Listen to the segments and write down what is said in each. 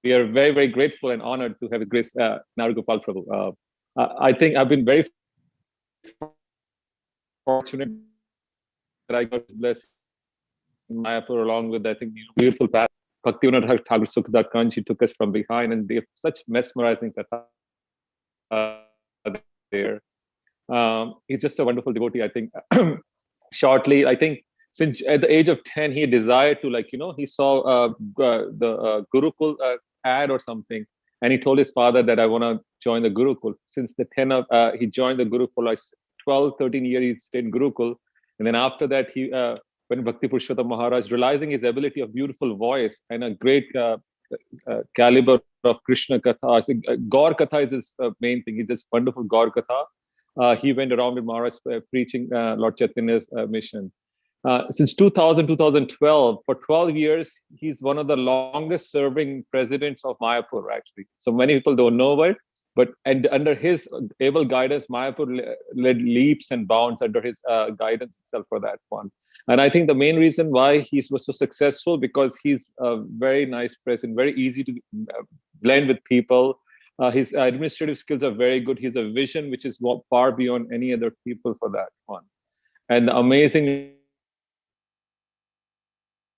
we are very, very grateful and honored to have His Grace Naru Gopal Prabhu. I think I've been very fortunate that I got His blessing in Mayapur, along with, I think, beautiful path. Bhaktivinoda Thakur Sukhdat Kanji took us from behind, and they have such mesmerizing katha there. He's just a wonderful devotee. I think shortly, I think since at the age of 10, he desired to, like, he saw the Gurukul ad or something, and he told his father that I want to join the Gurukul. Since the 10 of, he joined the Gurukul, like 12, 13 years, he stayed in Gurukul. And then after that, when Bhakti Purushottam Maharaj, realizing his ability of beautiful voice and a great caliber of Krishna Katha, I think Gaur Katha is his main thing. He does wonderful Gaur Katha. He went around with Maharaj preaching Lord Chaitanya's mission. Since 2000, 2012, for 12 years, he's one of the longest serving presidents of Mayapur, actually. So many people don't know it, but under his able guidance, Mayapur led leaps and bounds under his guidance itself for that one. And I think the main reason why he was so successful, because he's a very nice president, very easy to blend with people. His administrative skills are very good. He has a vision which is far beyond any other people for that one. And amazing,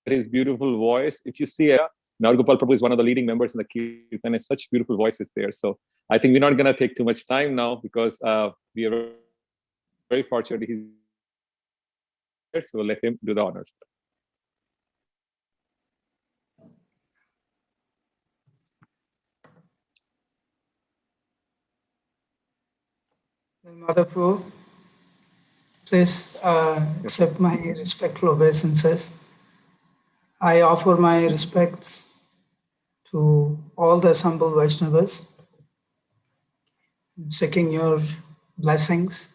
his beautiful voice. If you see, Naru Gopal Prabhu is one of the leading members in the Kirtan, and such beautiful voices there. So I think we're not going to take too much time now, because we are very fortunate he's here. So we'll let him do the honors. Mother Prabhu, please accept my respectful obeisances. I offer my respects to all the assembled Vaishnavas, seeking your blessings.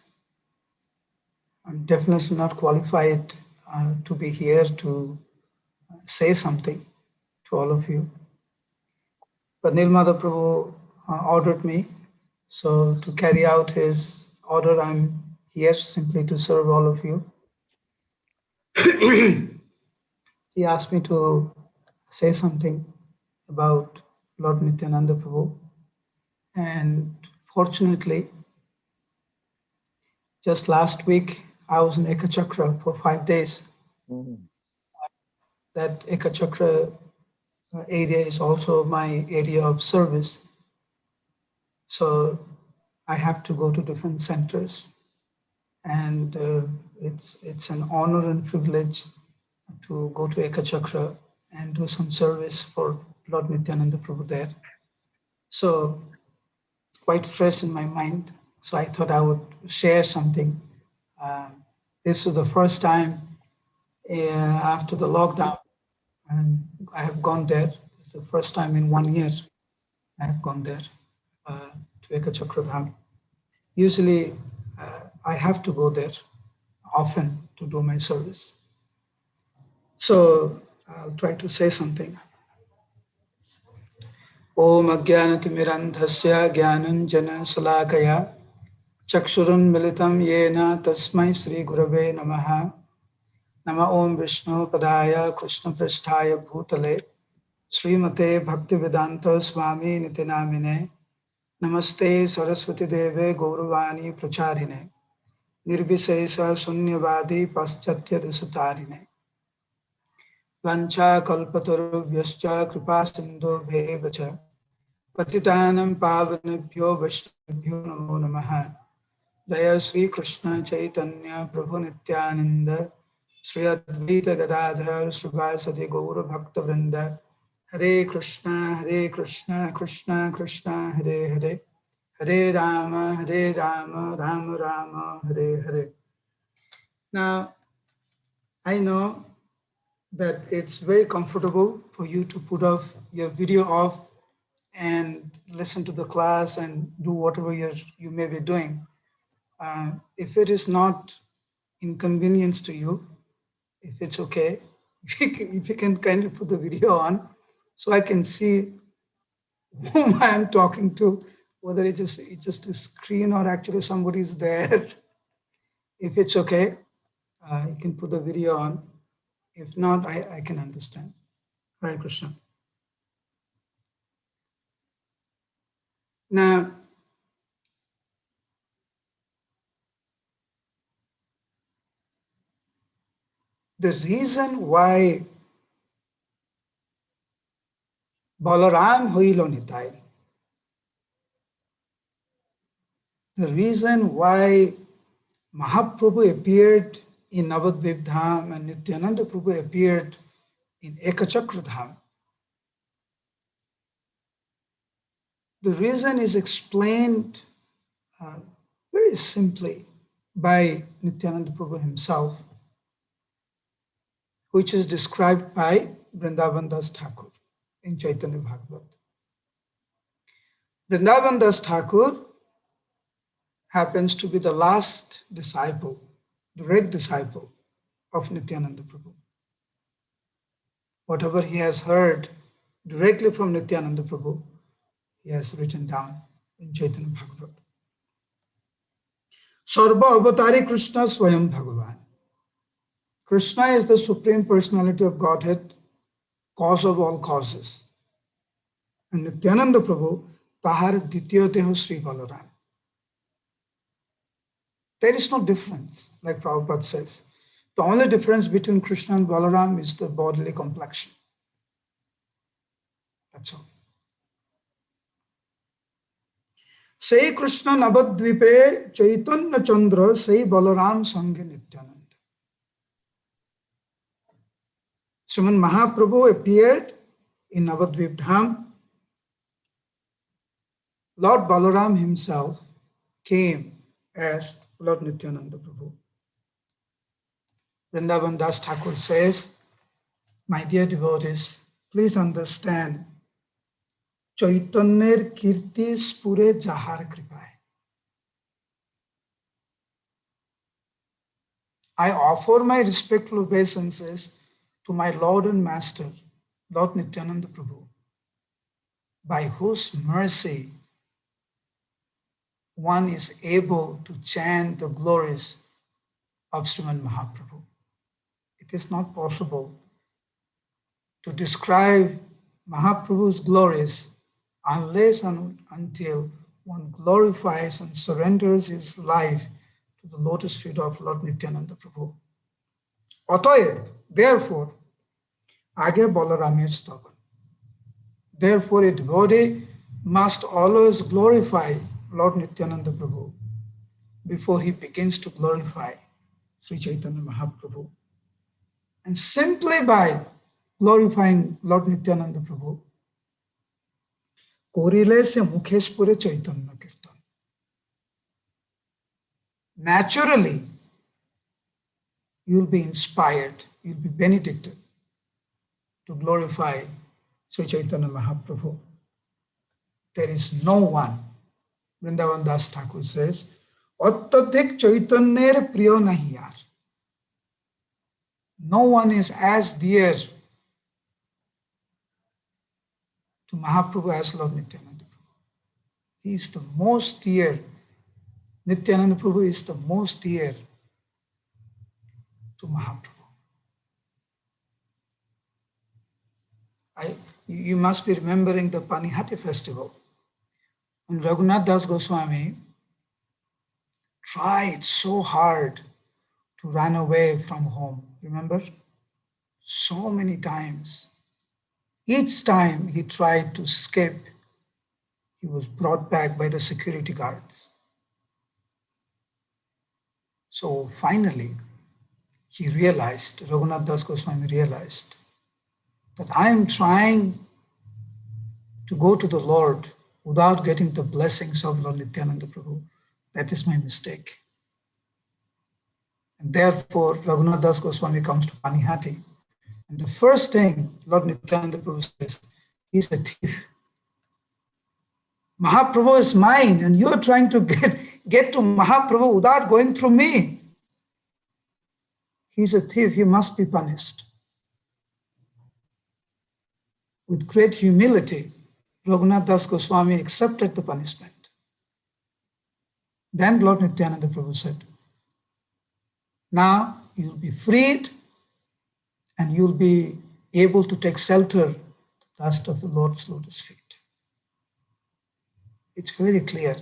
I'm definitely not qualified to be here to say something to all of you. But Nilmada Prabhu ordered me, so to carry out his order, I'm here simply to serve all of you. He asked me to say something about Lord Nityananda Prabhu. And fortunately, just last week, I was in Ekachakra for 5 days. That Ekachakra area is also my area of service. So I have to go to different centers. And it's an honor and privilege to go to Ekachakra and do some service for Lord Nityananda Prabhu there. So it's quite fresh in my mind. So I thought I would share something. This was the first time after the lockdown, and I have gone there. It's the first time in 1 year I have gone there to Ekachakra Dham. Usually I have to go there often to do my service. So I'll try to say something. Om Ajnanatimirandhasya Jnananjana Salakaya Chakshurun Militam Yena Tasmai Sri Gurave Namaha Nama Om Vishnu Padaya Krishna Prasthaya Bhutale Srimate Bhaktivedanta Swami Nitinamine Namaste Saraswati Deve Gauravani Pracharine Nirvisesa Sunyavadi Paschatya Desatarine Vancha Kalpatarubhyascha Kripa Sindhu Bhevacha Patitanam Pavanebhyo Vaishnavibhyo Namo Namaha Jaya Sri Krishna Chaitanya Prabhu Nityananda Sri Advaita Gadadhar Srivasadi Gaura Bhakta Vrinda Hare Krishna Krishna Krishna Hare Hare Hare Rama Rama Rama Hare Hare. Now, I know that it's very comfortable for you to put off your video off and listen to the class and do whatever you may be doing. If it is not inconvenience to you, if it's okay, if you can kindly put the video on so I can see whom I am talking to, whether it's just a screen or actually somebody's there. If it's okay, you can put the video on. If not, I can understand. Hare Krishna. Now, the reason why Balaram হইল Nitai, the reason why Mahaprabhu appeared in Navadvip Dham and Nityananda Prabhu appeared in Ekachakra Dham, the reason is explained very simply by Nityananda Prabhu himself, which is described by Vrindavan Das Thakur in Chaitanya Bhagavat. Vrindavan Das Thakur happens to be the last disciple, direct disciple of Nityananda Prabhu. Whatever he has heard directly from Nityananda Prabhu, he has written down in Chaitanya Bhagavat. Sarva Avatari Krishna Swayam Bhagavan. Krishna is the Supreme Personality of Godhead, cause of all causes. And Nityananda Prabhu, Tahar Ditya Deho Sri Balaram. There is no difference, like Prabhupada says. The only difference between Krishna and Balaram is the bodily complexion. That's all. Say Krishna Navadvipe Chaitanya Chandra, say Balaram Sanghe Nityananda. So when Mahaprabhu appeared in Navadvip Dham, Lord Balaram himself came as Lord Nityananda Prabhu. Vrindavan Das Thakur says, my dear devotees, please understand, Chaitanyer kirti spure jahar kripaye. I offer my respectful obeisances to my Lord and Master, Lord Nityananda Prabhu, by whose mercy one is able to chant the glories of Srimad Mahaprabhu. It is not possible to describe Mahaprabhu's glories unless and until one glorifies and surrenders his life to the lotus feet of Lord Nityananda Prabhu. Otoyed, therefore, Age Balaramer Stavan. Therefore, a devotee must always glorify Lord Nityananda Prabhu before he begins to glorify Sri Chaitanya Mahaprabhu. And simply by glorifying Lord Nityananda Prabhu, Korile se mukhesh pure Chaitanya Kirtan. Naturally, you'll be inspired, you'll be benedicted to glorify Sri Chaitanya Mahaprabhu. There is no one, Vrindavan Das Thakur says, Attadhik Chaitanyer priyo nahi yaar. No one is as dear to Mahaprabhu as Lord Nityananda Prabhu. He is the most dear. Nityananda Prabhu is the most dear to Mahaprabhu. You must be remembering the Panihati festival. When Raghunath Das Goswami tried so hard to run away from home, remember? So many times. Each time he tried to escape, he was brought back by the security guards. So finally, he realized, Raghunath Das Goswami realized, that I am trying to go to the Lord without getting the blessings of Lord Nityananda Prabhu. That is my mistake. And therefore, Raghunath Das Goswami comes to Panihati. And the first thing Lord Nityananda Prabhu says, he's a thief. Mahaprabhu is mine, and you're trying to get to Mahaprabhu without going through me. He's a thief, he must be punished. With great humility, Raghunath Das Goswami accepted the punishment. Then Lord Nityananda Prabhu said, now you'll be freed and you'll be able to take shelter the dust of the Lord's lotus feet. It's very clear.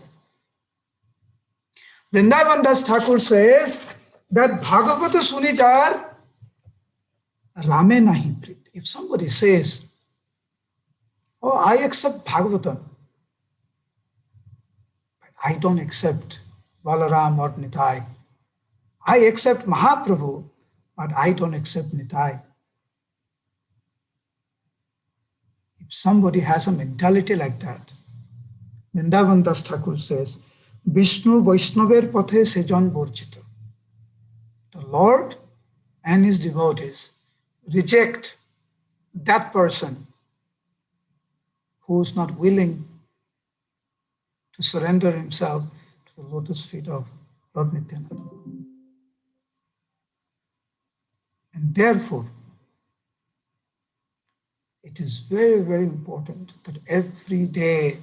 Vrindavan Das Thakur says that Bhagavata suni jar Rame nahi prit. If somebody says, oh, I accept Bhagavatam, but I don't accept Balaram or Nitai. I accept Mahaprabhu, but I don't accept Nitai. If somebody has a mentality like that, Vrindavan Das Thakur says, Vishnu Vaishnaver Pathe Sejan Borjita. The Lord and his devotees reject that person who is not willing to surrender himself to the lotus feet of Lord Nityananda. And therefore, it is very, very important that every day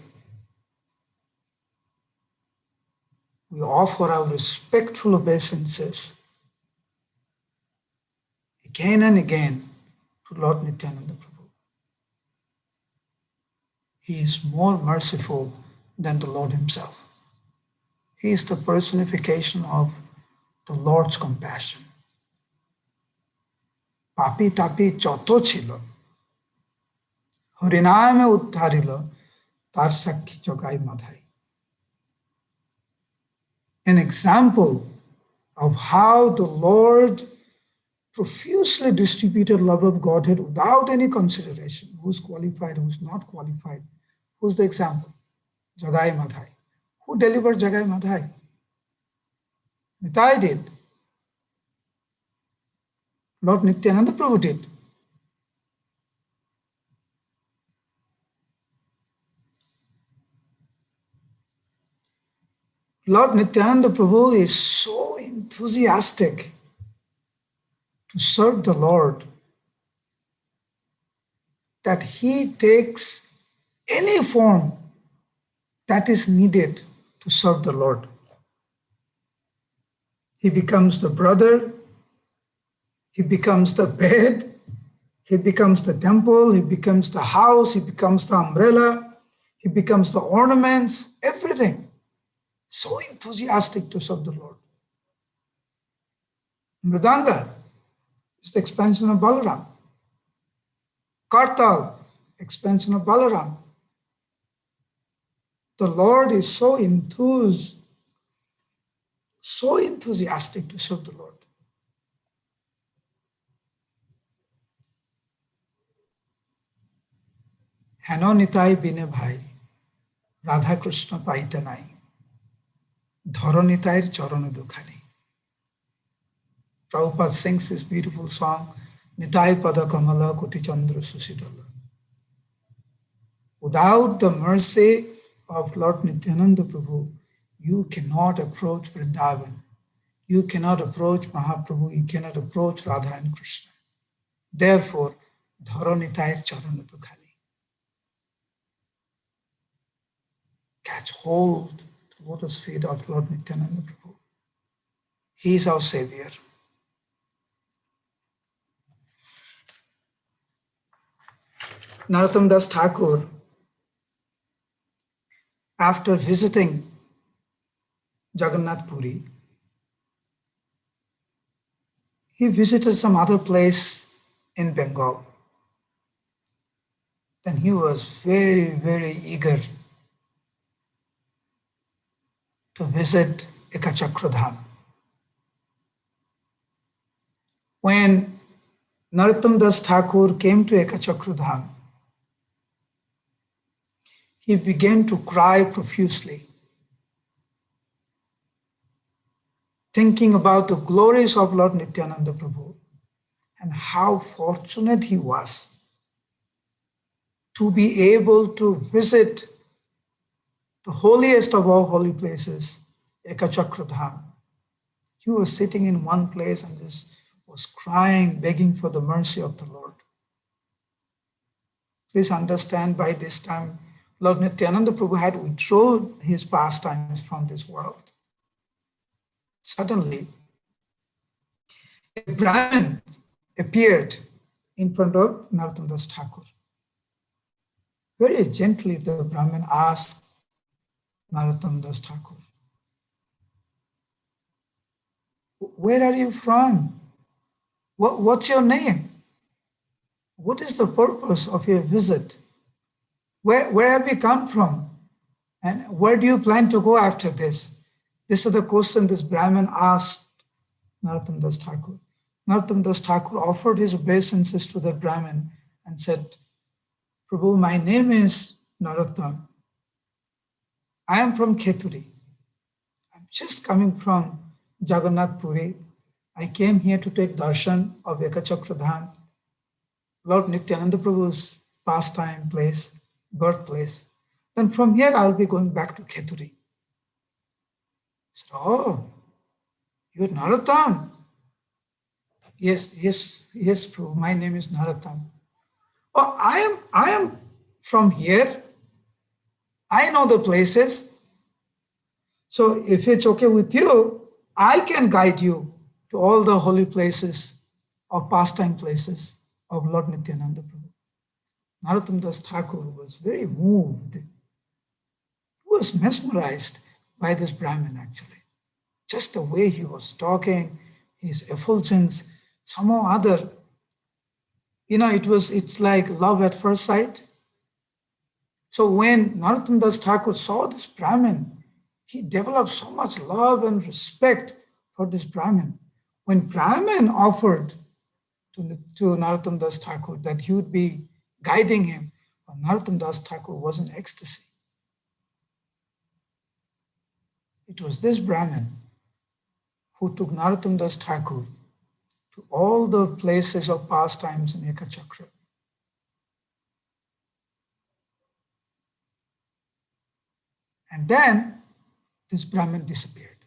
we offer our respectful obeisances again and again to Lord Nityananda Prabhu. He is more merciful than the Lord himself. He is the personification of the Lord's compassion. Papi tapi choto chilo, hariname uddharilo, tar sakhi jogai madhai. An example of how the Lord profusely distributed love of Godhead without any consideration. Who's qualified, who's not qualified. Who's the example? Jagai Madhai. Who delivered Jagai Madhai? Nitai did. Lord Nityananda Prabhu did. Lord Nityananda Prabhu is so enthusiastic to serve the Lord that he takes any form that is needed to serve the Lord. He becomes the brother, he becomes the bed, he becomes the temple, he becomes the house, he becomes the umbrella, he becomes the ornaments, everything. So enthusiastic to serve the Lord. Mridanga is the expansion of Balaram. Kartal, expansion of Balaram. The Lord is so enthusiastic to serve the Lord. Heno nitai bine bhai, Radha Krishna paite nai, dharo nitair charana dukhani. Prabhupada sings this beautiful song, Nitai pada kamala koti chandra susitala. Without the mercy of Lord Nityananda Prabhu, you cannot approach Vrindavan. You cannot approach Mahaprabhu. You cannot approach Radha and Krishna. Therefore, dharo nitair charana dukhani. Catch hold to the lotus feet of Lord Nityananda Prabhu. He is our savior. Narottam Das Thakur, after visiting Jagannath Puri, he visited some other place in Bengal. Then he was very, very eager to visit Ekachakradham. When Narottam Das Thakur came to Ekachakradham, he began to cry profusely, thinking about the glories of Lord Nityananda Prabhu and how fortunate he was to be able to visit the holiest of all holy places, Ekachakradham. He was sitting in one place and just was crying, begging for the mercy of the Lord. Please understand, by this time, Lord Nityananda Prabhu had withdrawn his pastimes from this world. Suddenly, a Brahmin appeared in front of Narottam Das Thakur. Very gently, the Brahmin asked Narottam Das Thakur, where are you from? What's your name? What is the purpose of your visit? Where have you come from? And where do you plan to go after this? This is the question this Brahmin asked Narottam Das Thakur. Narottam Das Thakur offered his obeisances to the Brahmin and said, Prabhu, my name is Narottam. I am from Kheturi. I'm just coming from Jagannath Puri. I came here to take darshan of Ekachakra Dham, Lord Nityananda Prabhu's pastime place, birthplace. Then from here I'll be going back to Kheturi. I said, oh, you're Narottam? Yes, Prabhu, my name is Narottam. Oh, I am from here. I know the places. So if it's okay with you, I can guide you to all the holy places or pastime places of Lord Nityananda Prabhu. Narottam Das Thakur was very moved. He was mesmerized by this Brahmin actually. Just the way he was talking, his effulgence, somehow or other, it's like love at first sight. So when Narottam Das Thakur saw this Brahmin, he developed so much love and respect for this Brahmin. When Brahmin offered to Narottam Das Thakur that he would be guiding him, Narottam Das Thakur was in ecstasy. It was this Brahmin who took Narottam Das Thakur to all the places of pastimes in Ekachakra. And then this Brahmin disappeared.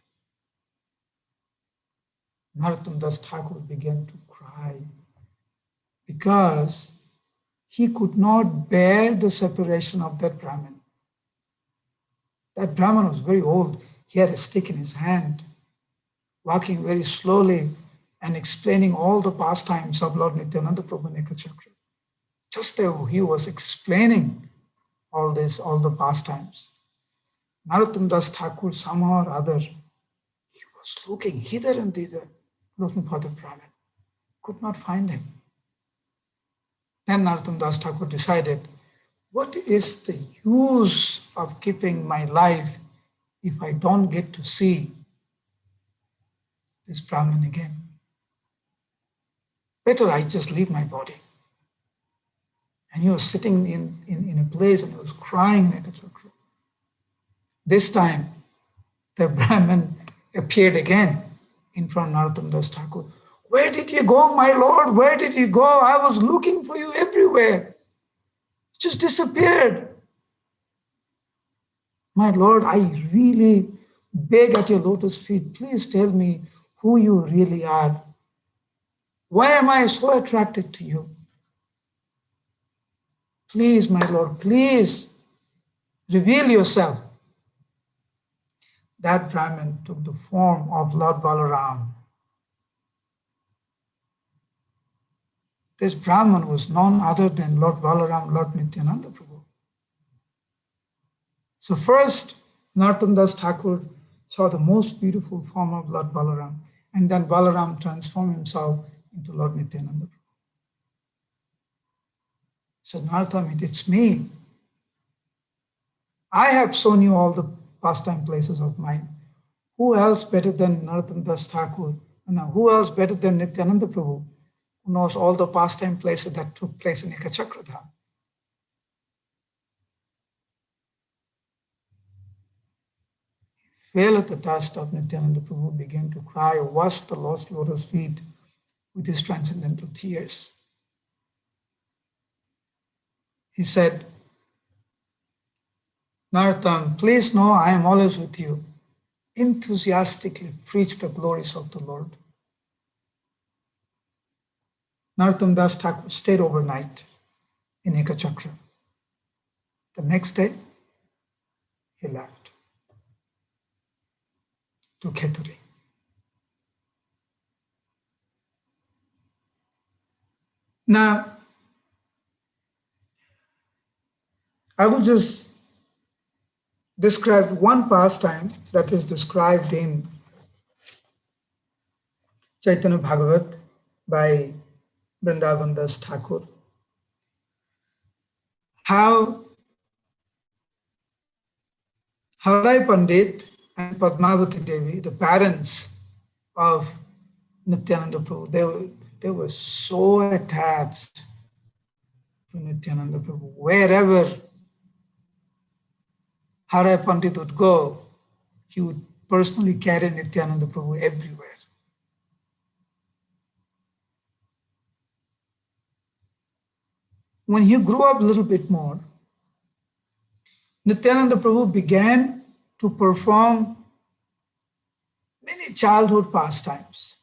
Narottam Das Thakur began to cry because he could not bear the separation of that Brahmin. That Brahmin was very old. He had a stick in his hand, walking very slowly and explaining all the pastimes of Lord Nityananda Prabhu in Ekachakra. Just as he was explaining all the pastimes, Narottam Das Thakur somehow or other, he was looking hither and thither, looking for the Brahmin, could not find him. Then Narottam Das Thakur decided, what is the use of keeping my life if I don't get to see this Brahmin again? Better I just leave my body. And he was sitting in a place and he was crying in Ekachakra. This time, the Brahmin appeared again in front of Narottam Das Thakur. Where did you go, my Lord? Where did you go? I was looking for you everywhere. Just disappeared. My Lord, I really beg at your lotus feet, please tell me who you really are. Why am I so attracted to you? Please, my Lord, please reveal yourself. That Brahmin took the form of Lord Balaram. This Brahmin was none other than Lord Balaram, Lord Nityananda Prabhu. So first, Narottam Das Thakur saw the most beautiful form of Lord Balaram, and then Balaram transformed himself into Lord Nityananda Prabhu. So Narottam, it's me. I have shown you all the pastime places of mine. Who else better than Narottam Das Thakur? And who else better than Nityananda Prabhu, who knows all the pastime places that took place in Ekachakra Dham? He fell at the dust of Nityananda Prabhu, began to cry, washed the Lord's lotus feet with his transcendental tears. He said, Narottam, please know I am always with you. Enthusiastically preach the glories of the Lord. Narottam Das Thakur stayed overnight in Ekachakra. The next day, he left to Kheturi. Now, I will just describe one pastime that is described in Chaitanya Bhagavat by Vrindavan Das Thakur. How Harai Pandit and Padmavati Devi, the parents of Nityananda Prabhu, they were so attached to Nityananda Prabhu. Wherever Harai Pandit would go, he would personally carry Nityananda Prabhu everywhere. When he grew up a little bit more, Nityananda Prabhu began to perform many childhood pastimes.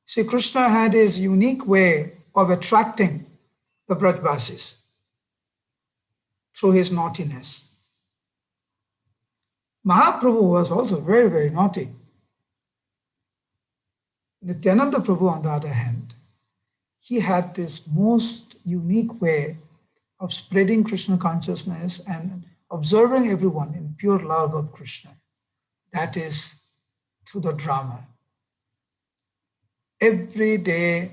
See, Krishna had his unique way of attracting the Brajvasis through his naughtiness. Mahaprabhu was also very, very naughty. Nityananda Prabhu, on the other hand, he had this most unique way of spreading Krishna consciousness and observing everyone in pure love of Krishna. That is through the drama. Every day,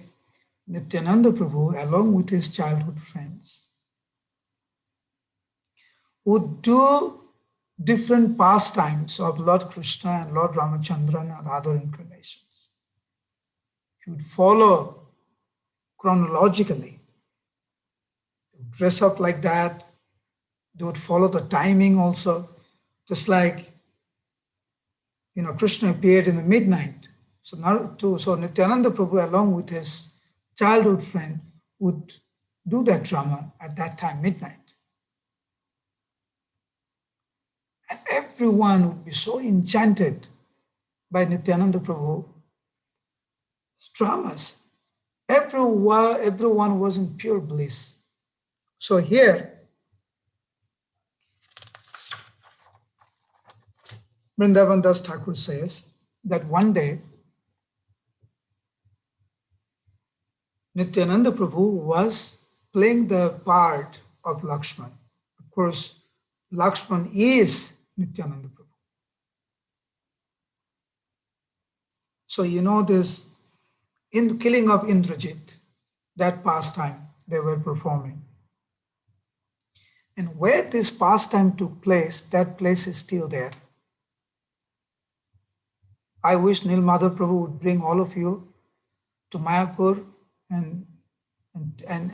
Nityananda Prabhu, along with his childhood friends, would do different pastimes of Lord Krishna and Lord Ramachandran and other incarnations. He would follow chronologically. They would dress up like that. They would follow the timing also, just like Krishna appeared in the midnight. So Nityananda Prabhu, along with his childhood friend, would do that drama at that time, midnight. And everyone would be so enchanted by Nityananda Prabhu's dramas. Everyone was in pure bliss. So here, Vrindavan Das Thakur says that one day, Nityananda Prabhu was playing the part of Lakshman. Of course, Lakshman is Nityananda Prabhu. So this in the killing of Indrajit, that pastime they were performing. And where this pastime took place, that place is still there. I wish Nil Madhav Prabhu would bring all of you to Mayapur and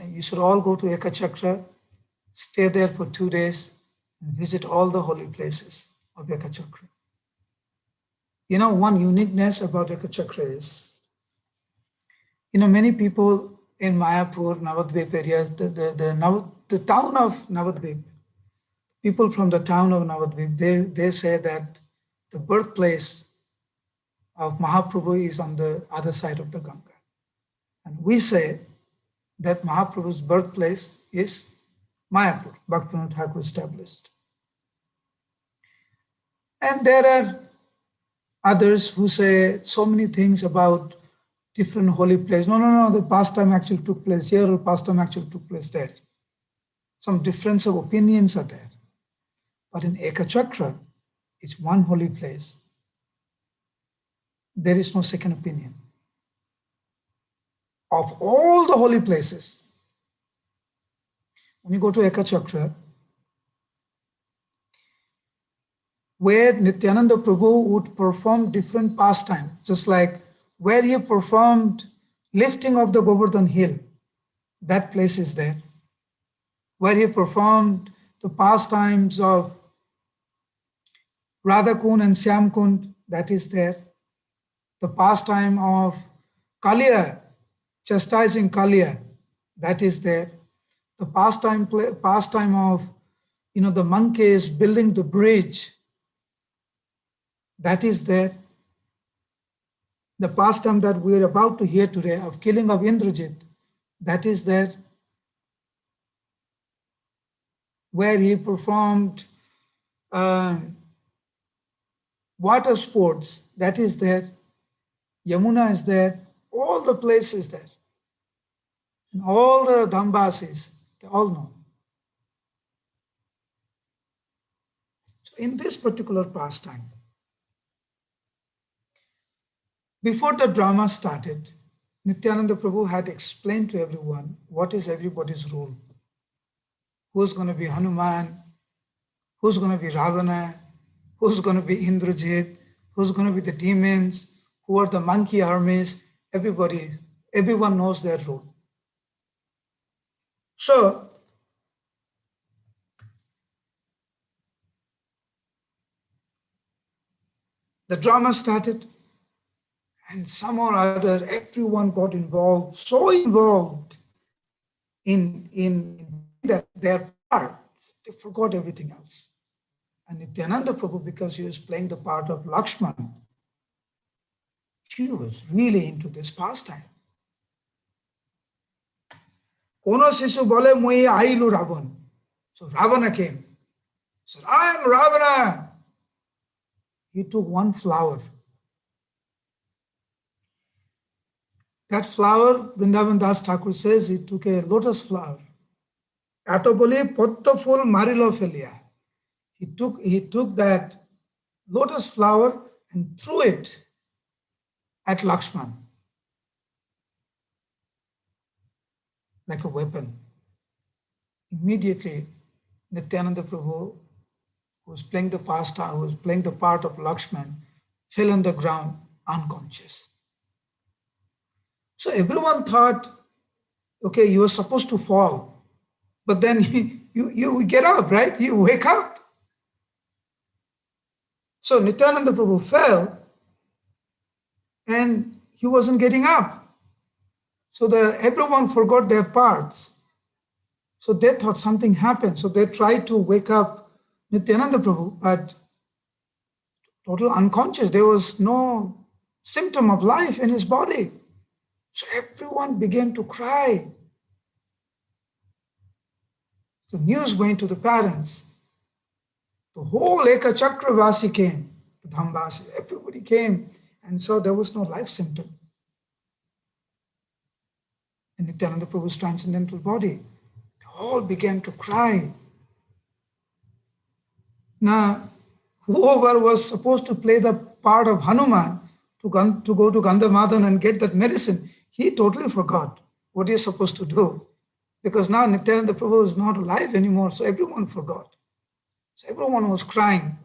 you should all go to Ekachakra, stay there for 2 days and visit all the holy places of Ekachakra. One uniqueness about Ekachakra is, many people in Mayapur, Navadvip areas, the town of Navadvip, people from the town of Navadvip, they say that the birthplace of Mahaprabhu is on the other side of the Ganga. And we say that Mahaprabhu's birthplace is Mayapur, Bhaktivinoda Thakur established. And there are others who say so many things about different holy places. No, the pastime actually took place here or pastime actually took place there. Some difference of opinions are there. But in Ekachakra, it's one holy place. There is no second opinion. Of all the holy places, when you go to Ekachakra, where Nityananda Prabhu would perform different pastimes, just like where he performed lifting of the Govardhan hill, that place is there. Where he performed the pastimes of Radha Kund and Syam Kund, that is there. The pastime of Kaliya, chastising Kaliya, that is there. The pastime of the monkeys building the bridge, that is there. The pastime that we are about to hear today of killing of Indrajit, that is there. Where he performed water sports, that is there. Yamuna is there. All the places there. And all the Dhambasis, they all know. So in this particular pastime, before the drama started, Nityananda Prabhu had explained to everyone what is everybody's role. Who's going to be Hanuman? Who's going to be Ravana? Who's going to be Indrajit? Who's going to be the demons? Who are the monkey armies? Everyone knows their role. So, the drama started, and somehow or other, everyone got involved, so involved in playing their part, they forgot everything else. And Nityananda Prabhu, because he was playing the part of Lakshman, he was really into this pastime. Kono Sisu Bole Moi Ailu Ravan. So Ravana came. He said, I am Ravana. He took one flower. That flower, Vrindavan Das Thakur says, he took a lotus flower. Ato bole potto phul marilo felia. He took that lotus flower and threw it at Lakshman like a weapon. Immediately, Nityananda Prabhu, who was playing the pastime, who was playing the part of Lakshman, fell on the ground unconscious. So everyone thought, okay, you were supposed to fall, but then you get up, right? You wake up. So Nityananda Prabhu fell and he wasn't getting up. So everyone forgot their parts. So they thought something happened. So they tried to wake up Nityananda Prabhu, but total unconscious. There was no symptom of life in his body. So everyone began to cry. The news went to the parents. The whole Eka Chakravasi came, the Dhambasi, everybody came and saw there was no life symptom in Nityananda Prabhu's transcendental body. They all began to cry. Now, whoever was supposed to play the part of Hanuman to go to Gandhamadhan and get that medicine, he totally forgot what he's supposed to do. Because now Nityananda Prabhu is not alive anymore, so everyone forgot. So everyone was crying.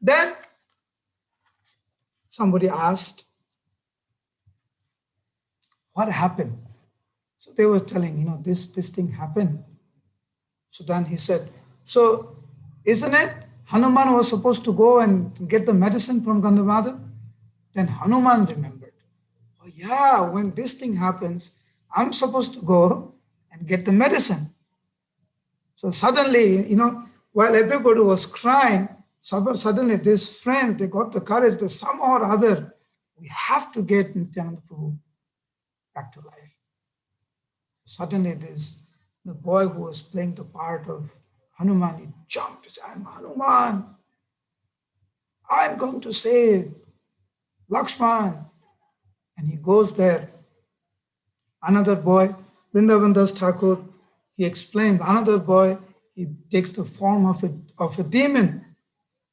Then somebody asked, what happened? So they were telling, this thing happened. So then he said, so isn't it Hanuman was supposed to go and get the medicine from Gandhamadhan? Then Hanuman remembered, oh yeah, when this thing happens, I'm supposed to go and get the medicine. So suddenly, while everybody was crying, suddenly these friends, they got the courage that somehow or other, we have to get Nityananda Prabhu back to life. Suddenly the boy who was playing the part of Hanuman, he jumped, he said, I'm Hanuman. I'm going to save Lakshman. And he goes there. Another boy, Vrindavan Das Thakur, he explains, another boy, he takes the form of a demon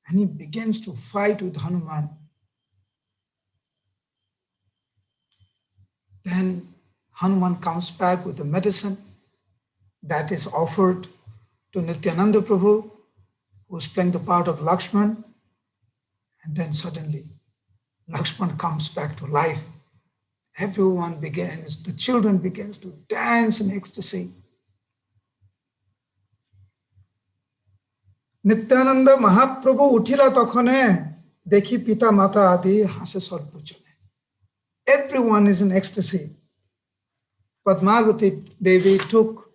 and he begins to fight with Hanuman. Then Hanuman comes back with the medicine that is offered to Nityananda Prabhu, who's playing the part of Lakshman. And then suddenly, Lakshman comes back to life. Everyone begins, the children begins to dance in ecstasy. Nityananda Mahaprabhu uthila takhone, dekhi pita mata adi hase sarpochane. Everyone is in ecstasy. Padmavati Devi took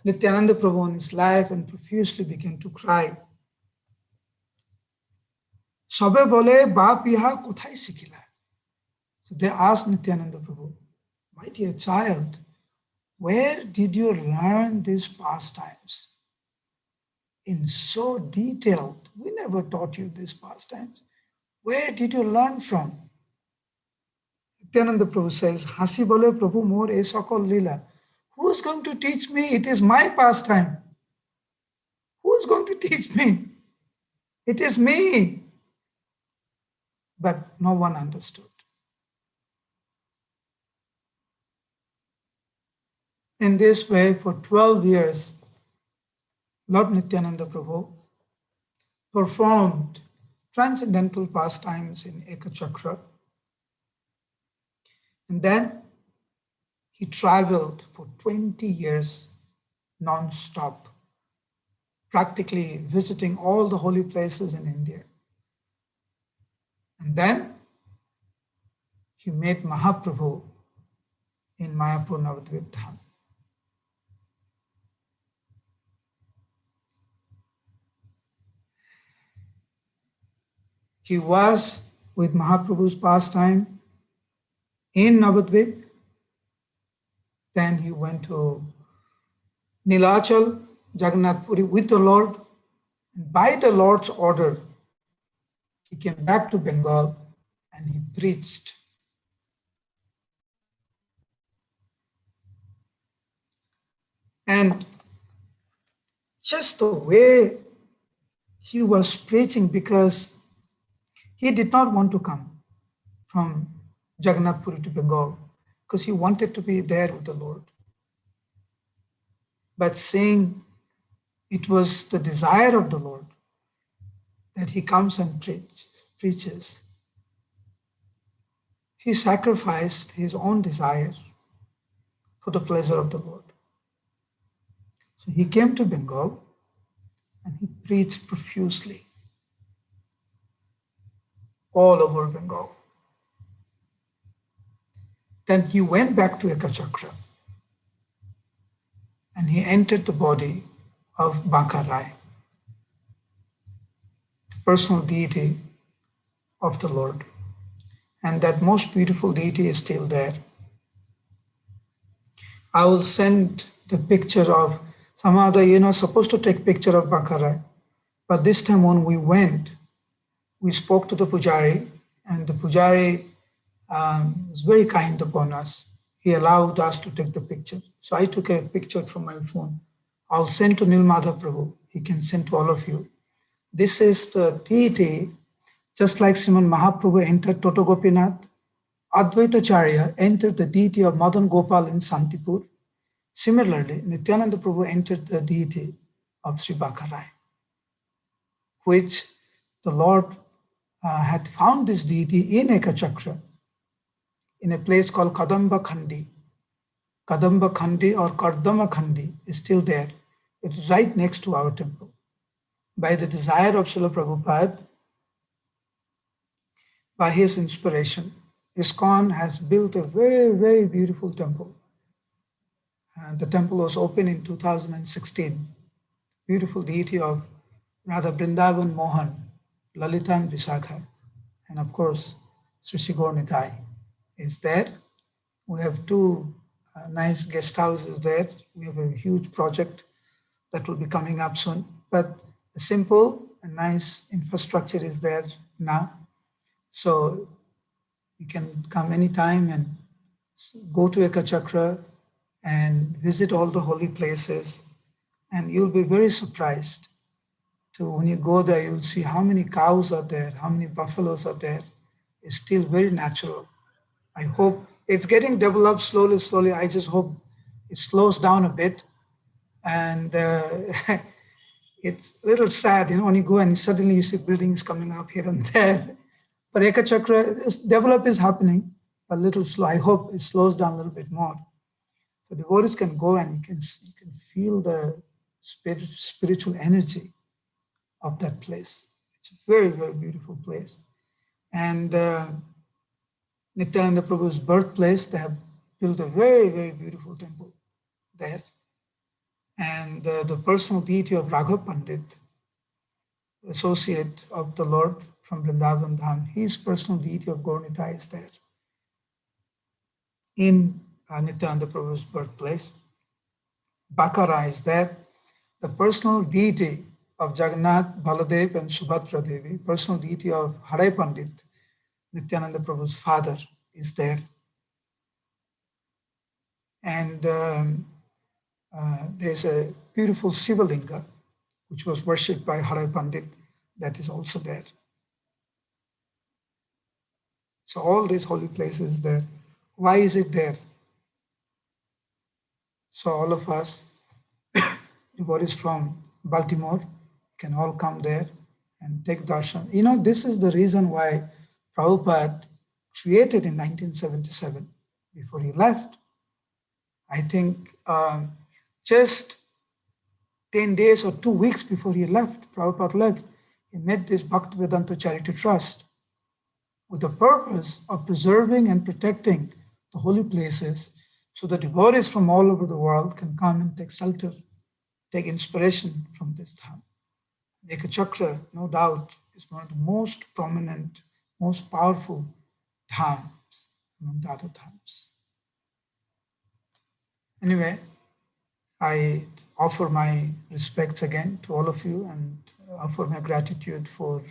Nityananda Prabhu in his life and profusely began to cry. Sabe bole baap yaha kothai sikhila. So they asked Nityananda Prabhu, my dear child, where did you learn these pastimes? In so detailed, we never taught you these pastimes. Where did you learn from? Nityananda Prabhu says, Hasi bole Prabhu more e sakal lila. Who's going to teach me? It is my pastime. Who's going to teach me? It is me. But no one understood. In this way, for 12 years, Lord Nityananda Prabhu performed transcendental pastimes in Ekachakra. And then he traveled for 20 years non-stop, practically visiting all the holy places in India. And then he met Mahaprabhu in Mayapur Navadvip Dham. He was with Mahaprabhu's pastime in Navadvip. Then he went to Nilachal, Jagannath Puri with the Lord. And by the Lord's order, he came back to Bengal and he preached. And just the way he was preaching, because he did not want to come from Jagannath Puri to Bengal, because he wanted to be there with the Lord. But seeing it was the desire of the Lord that he comes and preaches, he sacrificed his own desire for the pleasure of the Lord. So he came to Bengal and he preached profusely all over Bengal. Then he went back to Ekachakra and he entered the body of Bankarai, the personal deity of the Lord. And that most beautiful deity is still there. I will send the picture of some other, supposed to take picture of Bankarai. But this time when we went, we spoke to the Pujari, and the Pujari was very kind upon us. He allowed us to take the picture. So I took a picture from my phone. I'll send to Nilmadha Prabhu. He can send to all of you. This is the deity, just like Sriman Mahaprabhu entered Toto Gopinath, Advaitacharya entered the deity of Madan Gopal in Santipur. Similarly, Nityananda Prabhu entered the deity of Sri Bakarai, which the Lord had found this deity in Ekachakra, in a place called Kadamba Khandi. Kadamba Khandi or Kardama Khandi is still there. It's right next to our temple. By the desire of Srila Prabhupada, by his inspiration, ISKCON has built a very, very beautiful temple. And the temple was opened in 2016. Beautiful deity of Radha Vrindavan Mohan, Lalita and Visakha, and of course, Sri Sri Gaur Nitai is there. We have two nice guest houses there. We have a huge project that will be coming up soon. But a simple and nice infrastructure is there now. So you can come anytime and go to Ekachakra and visit all the holy places. And you'll be very surprised to when you go there, you'll see how many cows are there, how many buffaloes are there. It's still very natural. I hope it's getting developed slowly, slowly. I just hope it slows down a bit. And it's a little sad, when you go and suddenly you see buildings coming up here and there. But Ekachakra, develop is happening, a little slow. I hope it slows down a little bit more. So devotees can go and you can feel the spiritual energy of that place. It's a very, very beautiful place. And Nityananda Prabhu's birthplace, they have built a very, very beautiful temple there. And the personal deity of Raghav Pandit, associate of the Lord from Vrindavan Dham, his personal deity of Gaur Nitai is there in Nityananda Prabhu's birthplace. Bakara is there. The personal deity of Jagannath, Baladev, and Subhadra Devi, personal deity of Harai Pandit, Nityananda Prabhu's father, is there. And there's a beautiful Sivalinga, which was worshipped by Harai Pandit, that is also there. So all these holy places there. Why is it there? So all of us, devotees from Baltimore, can all come there and take darshan. You know, this is the reason why Prabhupada created in 1977, before he left. I think just 10 days or 2 weeks before he left, Prabhupada left, he made this Bhaktivedanta Charity Trust with the purpose of preserving and protecting the holy places so that devotees from all over the world can come and take shelter, take inspiration from this dham. Ekachakra, no doubt, is one of the most prominent, most powerful dhams among the other dhams. Anyway, I offer my respects again to all of you and offer my gratitude to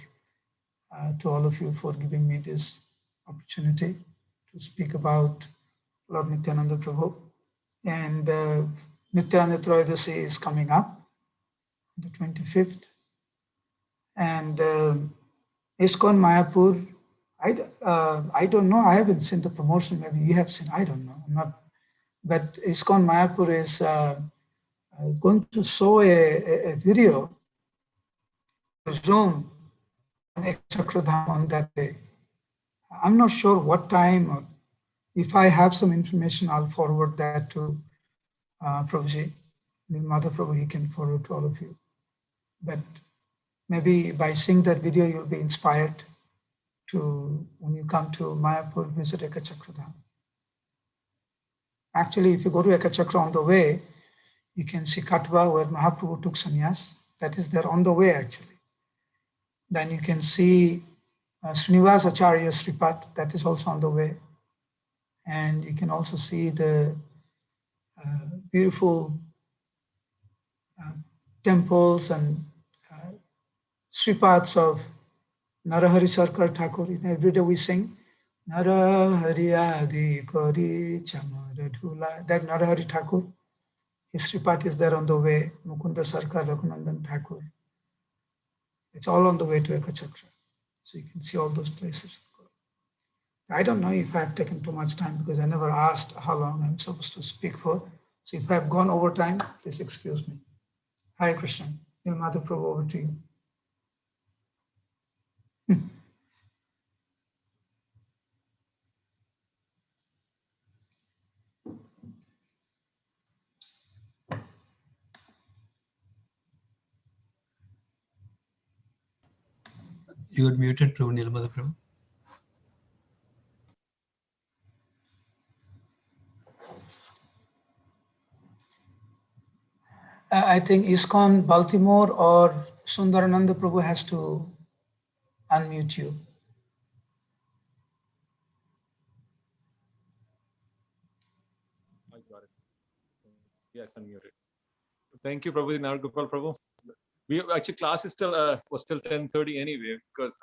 all of you for giving me this opportunity to speak about Lord Nityananda Prabhu. And Nityananda Troyadasi is coming up, the 25th. And ISKCON Mayapur, I don't know, I haven't seen the promotion, maybe you have seen, I don't know, I'm not, but ISKCON Mayapur is going to show a video through Zoom on Ekachakradham on that day. I'm not sure what time, or if I have some information, I'll forward that to Prabhuji. Mother Prabhu, he can forward to all of you. But maybe by seeing that video, you'll be inspired to, when you come to Mayapur, visit Ekachakradham. Actually, if you go to Ekachakra on the way, you can see Katwa where Mahaprabhu took sannyas. That is there on the way actually. Then you can see Srinivas Acharya Sripat, that is also on the way. And you can also see the beautiful temples and Sripats of Narahari Sarkar Thakur. You know, every day we sing Narahari Adi Kori Chamara Dhula. That Narahari Thakur, his Sripat is there on the way. Mukunda Sarkar Raghunandan Thakur. It's all on the way to Ekachakra. So you can see all those places. I don't know if I've taken too much time because I never asked how long I'm supposed to speak for. So if I've gone over time, please excuse me. Hare Krishna. Nilmada Prabhu, over to you. You are muted, Prabhu, Nilmada Prabhu. I think ISKCON Baltimore or Sundarananda Prabhu has to unmute you. I got it. Yes, unmuted. Thank you, Prabhu. Naru Gopal Prabhu. We actually class is still was still 10:30 anyway because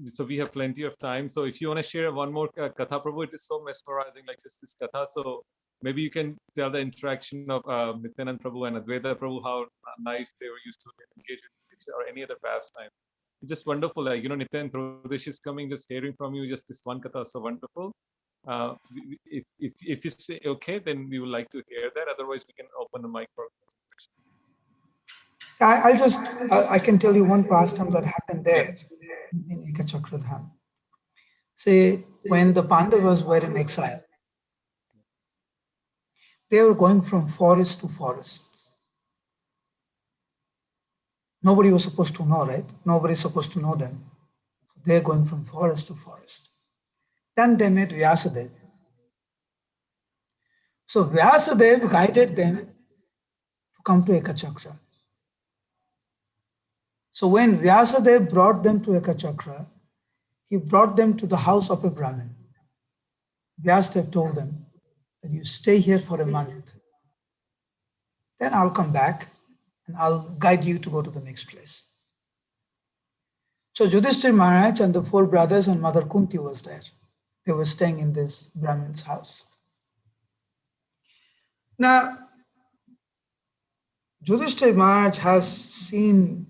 so we have plenty of time. So if you want to share one more katha, Prabhu, it is so mesmerizing, like just this katha. So maybe you can tell the interaction of Nityananda Prabhu and Advaita Prabhu, how nice they were used to engage with each other or any other pastime. It's just wonderful. Like, you know, Nityananda Trodesh is coming, just hearing from you, just this one katha, so wonderful. If you say okay, then we would like to hear that. Otherwise, we can open the mic for questions. I can tell you one pastime that happened there. Yes. In Ekachakradham. Say, when the Pandavas were in exile, they were going from forest to forests. Nobody was supposed to know, right? Nobody's supposed to know them. They're going from forest to forest. Then they met Vyasadeva. So Vyasadeva guided them to come to Ekachakra. So when Vyasadeva brought them to Ekachakra, he brought them to the house of a Brahmin. Vyasadeva told them that you stay here for a month. Then I'll come back and I'll guide you to go to the next place. So Yudhishthira Maharaj and the 4 brothers and Mother Kunti was there. They were staying in this Brahmin's house. Now, Yudhishthira Maharaj has seen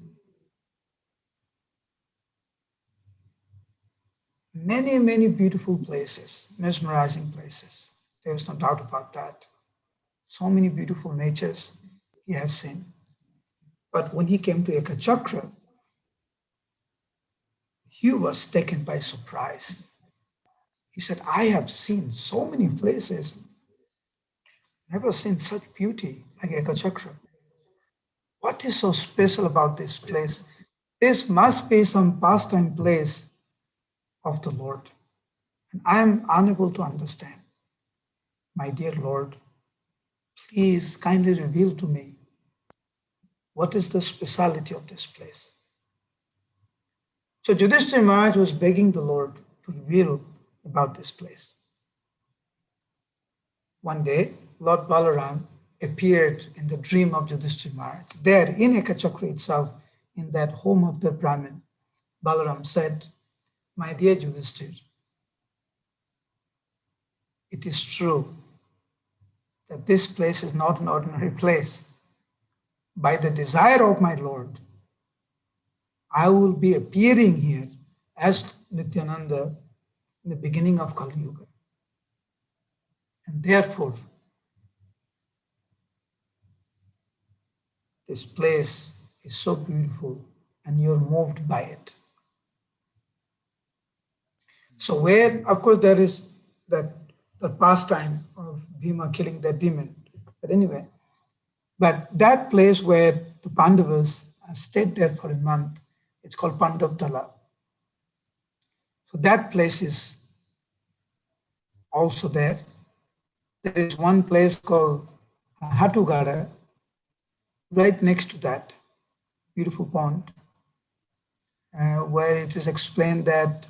many, many beautiful places, mesmerizing places. There is no doubt about that. So many beautiful natures he has seen. But when he came to Ekachakra, he was taken by surprise. He said, I have seen so many places, never seen such beauty like Ekachakra. What is so special about this place? This must be some pastime place of the Lord. And I am unable to understand. My dear Lord, please kindly reveal to me what is the speciality of this place. So Yudhishthira Maharaj was begging the Lord to reveal about this place. One day, Lord Balaram appeared in the dream of Yudhishthira Maharaj. There, in Ekachakra itself, in that home of the Brahmin, Balaram said, my dear Yudhishthira, it is true that this place is not an ordinary place. By the desire of my Lord, I will be appearing here as Nityananda in the beginning of Kali Yuga. And therefore, this place is so beautiful and you're moved by it. So where, of course, there is that the pastime of Bhima killing that demon. But anyway, but that place where the Pandavas stayed there for a month, it's called Pandavdala. So that place is also there. There is one place called Hatugada, right next to that beautiful pond, where it is explained that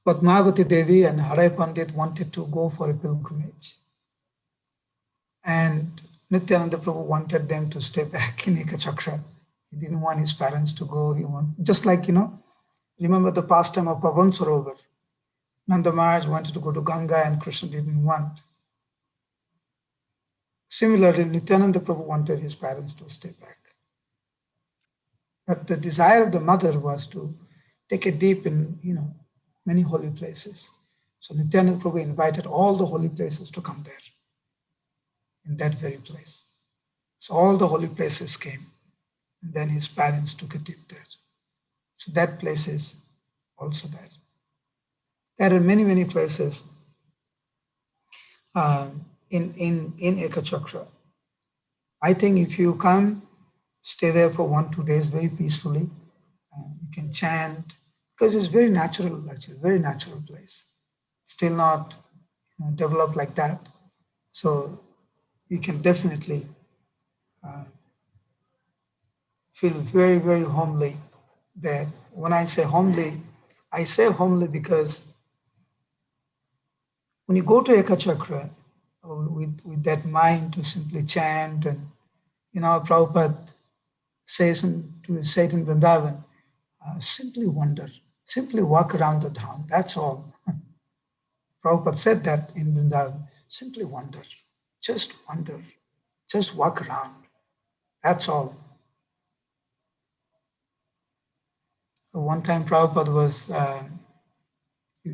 Padmavati Devi and Harai Pandit wanted to go for a pilgrimage. And Nityananda Prabhu wanted them to stay back in Ekachakra. He didn't want his parents to go. He wanted, just like, remember the pastime of Pavan Sarovar. Nanda Maharaj wanted to go to Ganga and Krishna didn't want. Similarly, Nityananda Prabhu wanted his parents to stay back. But the desire of the mother was to take a dip in, many holy places. So Nityananda Prabhu invited all the holy places to come there, in that very place. So all the holy places came, and then his parents took a dip there. So that place is also there. There are many, many places in Ekachakra. I think if you come, stay there for 1-2 days very peacefully, you can chant, because it's very natural, actually, very natural place. Still not developed like that. So you can definitely feel very, very homely there. When I say homely because when you go to Ekachakra with that mind to simply chant, and Prabhupada says to say it in Vrindavan, simply wonder, simply walk around the dham, that's all. Prabhupada said that in Vrindavan, simply wonder, just walk around, that's all. So one time Prabhupada was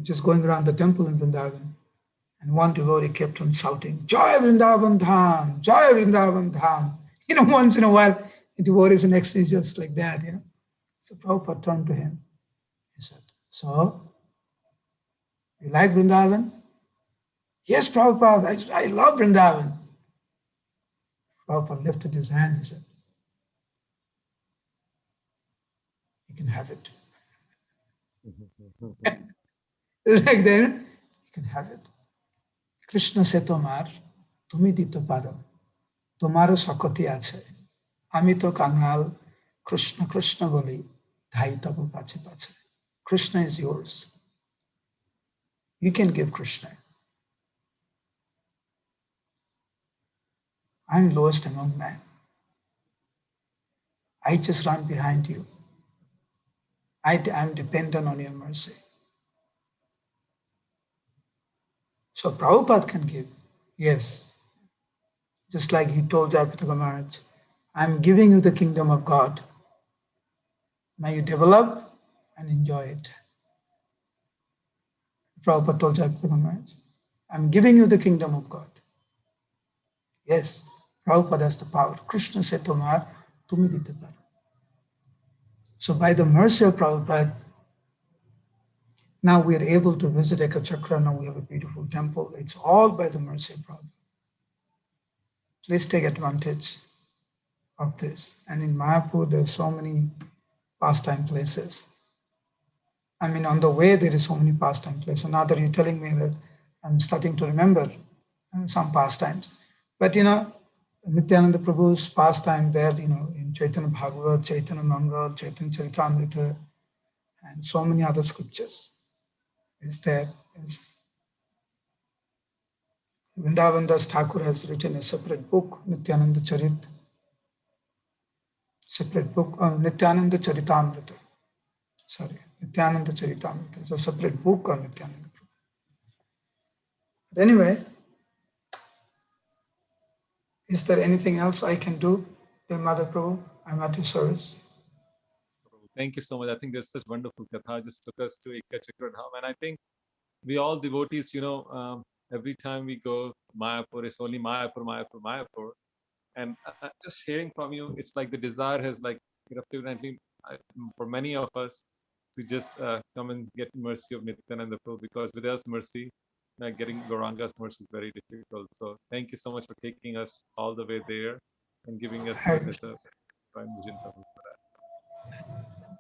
just going around the temple in Vrindavan, and one devotee kept on shouting, Joy Vrindavan Dham, Joy Vrindavan Dham. Once in a while, the devotee is in ecstasy just like that, So Prabhupada turned to him. He said, so, you like Vrindavan? Yes, Prabhupada, I love Vrindavan. Prabhupada lifted his hand, he said, you can have it. Like that, you can have it. Krishna se tomar, tumi dito paro, tomaro sakoti ache, ami to kangal, Krishna Krishna boli, dhai tabu pache pache. Krishna is yours. You can give Krishna. I'm lowest among men. I just run behind you. I'm dependent on your mercy. So Prabhupada can give, yes. Just like he told Jayapataka Maharaj, I'm giving you the kingdom of God. Now you develop and enjoy it. Prabhupada told Jayapataka Maharaj, I'm giving you the kingdom of God. Yes, Prabhupada has the power. Krishna said to Maharaj, Tumi dite paro. So by the mercy of Prabhupada, now we are able to visit Ekachakra. Now we have a beautiful temple. It's all by the mercy of Prabhupada. Please take advantage of this. And in Mayapur, there are so many pastime places. I mean, on the way, there is so many pastime places. Now that you're telling me that, I'm starting to remember some pastimes. But, Nityananda Prabhu's pastime there, in Chaitanya Bhagavad, Chaitanya Mangal, Chaitanya Charitamrita, and so many other scriptures is there. Vrindavan Das Thakur has written a separate book, Nityananda Charit, separate book on Nityananda Charitamrita. Sorry, Nityananda Charitamrita. It's a separate book on Nityananda Prabhu. But anyway, is there anything else I can do, Mother Prabhu? I'm at your service. Thank you so much. I think this is wonderful. Katha just took us to Ekachakra Dham. And I think we all devotees, every time we go Mayapur, it's only Mayapur, Mayapur, Mayapur. And just hearing from you, it's like the desire has definitely for many of us to just come and get mercy of Nityananda Prabhu, because with us mercy, getting Gauranga's mercy is very difficult. So thank you so much for taking us all the way there and giving us this prime vision for that.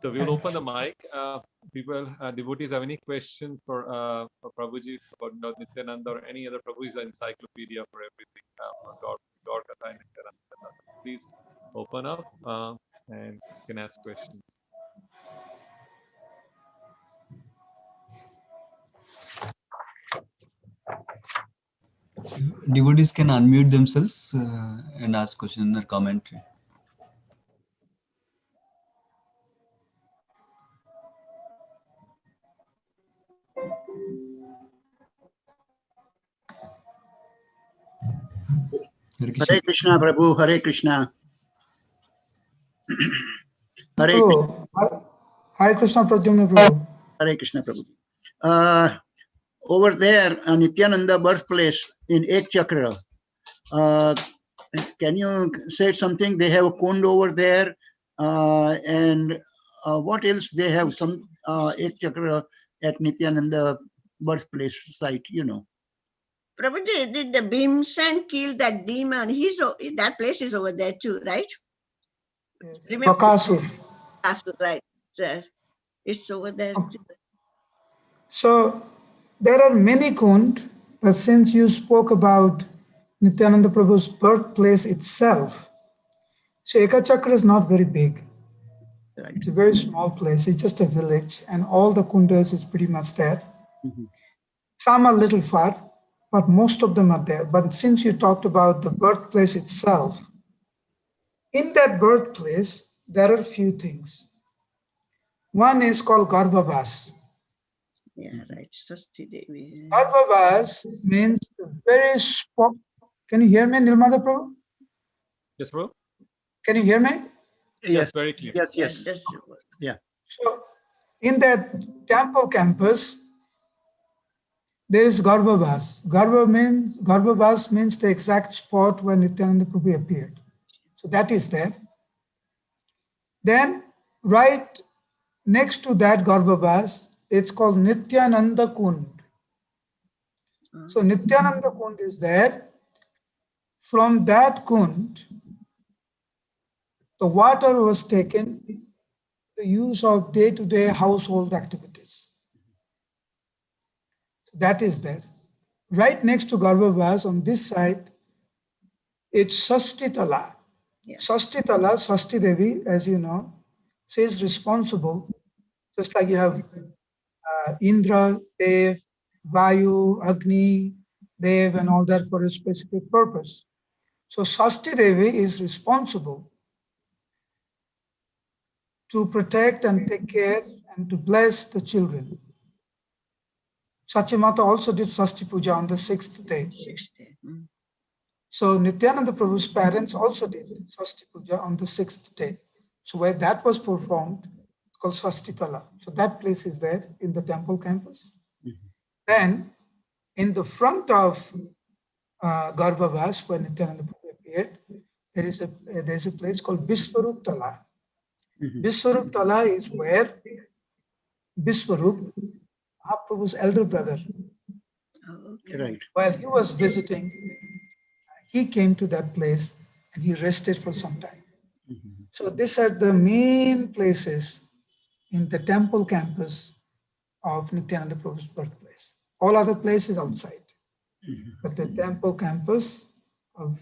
So we will open the mic. People, devotees, have any questions for Prabhuji about Nityananda or any other Prabhu is an encyclopedia for everything for God Katha and Nityananda. Please open up and you can ask questions. Devotees can unmute themselves and ask question or commentary. Hare Krishna, Prabhu. Hare Krishna. Hare Prabhu. Hare Krishna, Pradyumna Prabhu. Hare Krishna, Prabhu. Over there, Nityananda birthplace in Ekchakra. Can you say something? They have a kund over there, and what else they have? Some Ekchakra at Nityananda birthplace site, Prabhuji, did the Bhimsen kill that demon? That place is over there too, right? Yes. Remember? Bakasur. Right. It's over there too. So there are many kund, but since you spoke about Nityananda Prabhu's birthplace itself, so Ekachakra is not very big. Right. It's a very small place. It's just a village, and all the kundas is pretty much there. Mm-hmm. Some are a little far, but most of them are there. But since you talked about the birthplace itself, in that birthplace, there are few things. One is called Garbhavas. Yeah, right. Sasti Devi. Garbhavas means the very spot. Can you hear me, Nirmada Prabhu? Yes, bro? Can you hear me? Yes, very clear. Yes. Yeah. So in that temple campus, there is Garbhavas. Garbhavas means the exact spot where Nityananda Prabhu appeared. So that is there. Then right next to that Garbhavas, it's called Nityananda Kund. So Nityananda Kund is there. From that Kund, the water was taken, the use of day-to-day household activities. So that is there. Right next to Garbhavas on this side, it's Sastitala. Yes. Sastitala, Sasti Devi, as you know, she is responsible, just like you have Indra, Dev, Vayu, Agni, Dev, and all that for a specific purpose. So Sasti Devi is responsible to protect and take care and to bless the children. Sachimata also did Sasti Puja on the 6th day. 60. So Nityananda Prabhu's parents also did Swasti Puja on the 6th day. So where that was performed, it's called Swastitala. So that place is there in the temple campus. Then in the front of Garbhavas, where Nityananda Prabhu appeared, there is a place called Biswarup Tala. Biswarup Tala is where Biswarup, Mahaprabhu's elder brother, Right. while he was visiting, he came to that place and he rested for some time. So these are the main places in the temple campus of Nityananda Prabhu's birthplace. All other places outside. But the temple campus of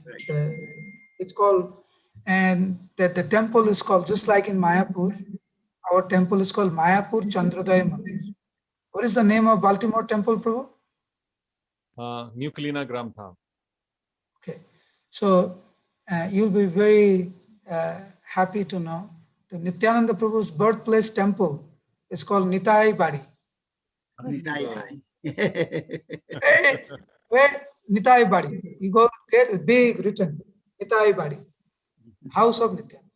it's called, and that the temple is called, just like in Mayapur, our temple is called Mayapur Chandrodaya Mandir. What is the name of Baltimore temple, Prabhu? New Kalina Gram Dham. Okay, so you'll be very happy to know the Nityananda Prabhu's birthplace temple is called Nitai Bari. Where Nitai Bari? You go get a big written Nitai Bari, house of Nityananda.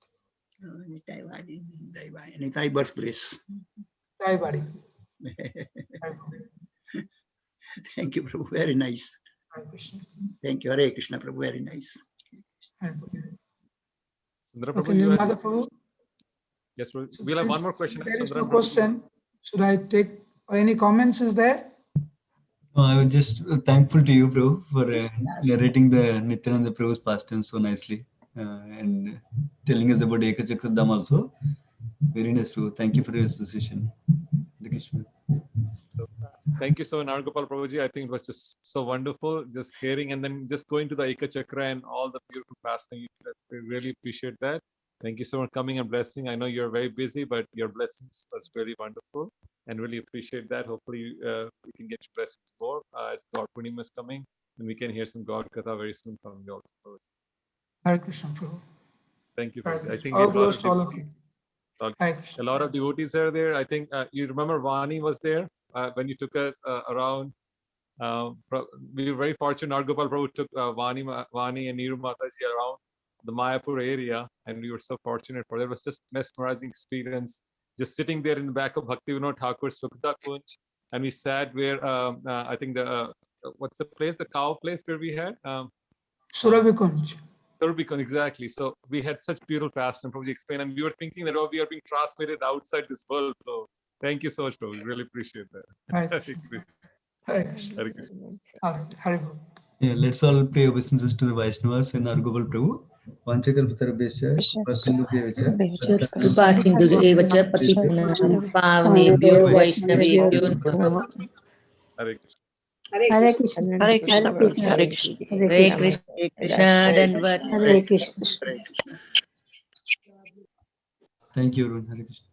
Nitai birthplace. Nitai Bari. Thank you, Prabhu. Very nice. Hare Krishna. Thank you. Hare Krishna, Prabhu. Very nice. Hare Krishna. Sundara Okay, Prabhu, you had Nirmala Prabhu. yes, Prabhu. So We'll have one since more question. there is Sundara no Prabhu. question. Should I take any comments? Is there? I was just thankful to you, Prabhu, for narrating the Nityananda Prabhu's pastime so nicely and telling us about Ekachakradam also. Very nice, Prabhu. Thank you for your association. Hare Krishna. Thank you so much, Naru Gopal Prabhuji. I think it was just so wonderful, just hearing and then just going to the Eka Chakra and all the beautiful fasting. We really appreciate that. Thank you so much for coming and blessing. I know you're very busy, but your blessings was really wonderful and really appreciate that. Hopefully, we can get your blessings more as God Purnima is coming and we can hear some God Katha very soon from you also. Hare Krishna, Prabhu. Thank you, Hare Prabhuji. I Krishna. think All we have a lot glories of to all of you. devotees. Hare A Krishna. lot of devotees are there. I think you remember Vani was there when you took us around. We were very fortunate. Naru Gopal Prabhu took Vani and Niru Mataji around the Mayapur area, and we were so fortunate for that. It was just mesmerizing experience. Just sitting there in the back of Bhaktivinoda Thakur's Sukta Kunj, and we sat where I think the what's the place, the cow place where we had Surabhi Kunj. Turbicon, exactly. So we had such beautiful past and Prabhuji explained, and we were thinking that we are being transmitted outside this world. So thank you so much, Prabhu. We really appreciate that. Hare Krishna. Hare Krishna. Hare Krishna. All right. Hare Krishna. Yeah, let's all pay obeisances to the Vaishnavas and our Gopal Prabhu. Vanchakalpatarabhesha, Vasindhubhyevacha, Kripa Sindhu eva cha patitanam pavnebhyo Vaishnavebhyo namo. Hare Krishna. Hare Krishna. Hare Krishna. Hare Krishna. Hare Krishna. Hare Krishna Dandavat. Hare Krishna. Thank you, everyone. Hare Krishna.